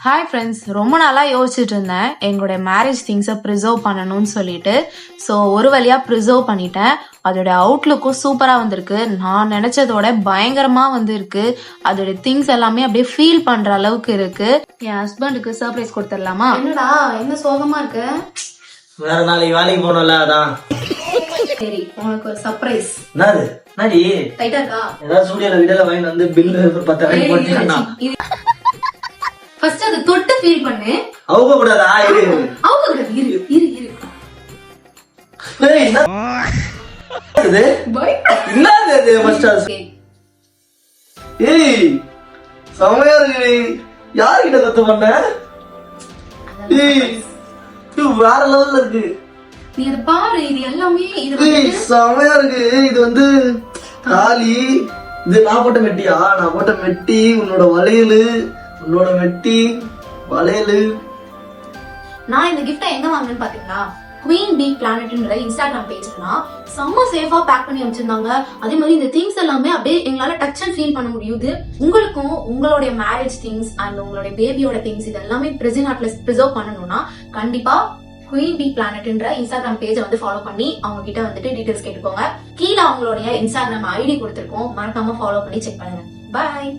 Hi friends, ரொம்ப நாளா யோசிச்சுட்டு இருந்தேன் எங்களுடைய மேரேஜ் திங்ஸை ப்ரிசர்வ் பண்ணணும்னு சொல்லிட்டு. ஸோ ஒரு வழியா ப்ரிசர்வ் பண்ணிட்டேன். அதோட அவுட்லுக்கும் சூப்பரா வந்திருக்கு. நான் நினைச்சதோட பயங்கரமா இருக்கு. அதோட திங்ஸ் எல்லாமே அப்படியே ஃபீல் பண்ற அளவுக்கு இருக்கு. என் ஹஸ்பண்டுக்கு சர்ப்ரைஸ் கொடுத்துடலாமா? என்னடா என்ன சோகமா இருக்கு? வேற நாளைக்கு வேலைக்கு போனோம்ல, அதான். சரி, உனக்கு ஒரு சர்ப்ரைஸ். என்னது நடி டைட்டா இருக்கா? ஏதாவது ஸ்டூடியோல வீடியோல வாங்கி வந்து பில்லு 10,000 போட்டுட்டா. ஃபர்ஸ்ட் அது தொட்டு ஃபீல் பண்ணு. அவங்க கூடாதா? இரு அவங்க கூட இரு இரு இரு. ஏய் என்ன இது? பை. என்னது இது? ஃபர்ஸ்ட் ஏய் சமையா இருக்கு. யார்கிட்ட கத்து பண்ண? ஏய் இது வேற லெவல்ல இருக்கு. நீ அத பாரு. இது எல்லாமே ஏய் சமையா இருக்கு. இது தாலி. இது நான் போட்ட மெட்டியா? நான் போட்ட மெட்டி, உன்னோட வளையலு, உன்னோட மெட்டி வளையலு. நான் இந்த கிஃப்ட் எங்க வாங்கினேன்னு பாத்தீங்களா? குவீன் பீ பிளானட்ன்ற இன்ஸ்டாகிராம் பேஜ்னா செம்ம சேஃபா பேக் பண்ணி வச்சிருந்தாங்க. அதே மாதிரி இந்த திங்ஸ் எல்லாமே அப்படியே எங்களால டச் அண்ட் ஃபீல் பண்ண முடியுது. உங்களுக்கும் உங்களுடைய மேரேஜ் திங்ஸ் அண்ட் உங்களுடைய பேபியோட திங்ஸ் இது எல்லாமே பிரசன்ட் ஆர்ட்ல ப்ரிசர்வ் பண்ணணும்னா கண்டிப்பா குவீன் பீ பிளானட்ன்ற இன்ஸ்டாகிராம் பேஜை ஃபாலோ பண்ணி அவங்க கிட்ட டீடைல்ஸ் கேட்டுக்கோங்க. கீழே அவங்களுடைய இன்ஸ்டாகிராம் ஐடி கொடுத்திருக்கோம். மறக்காம ஃபாலோ பண்ணி செக் பண்ணுங்க. பாய்.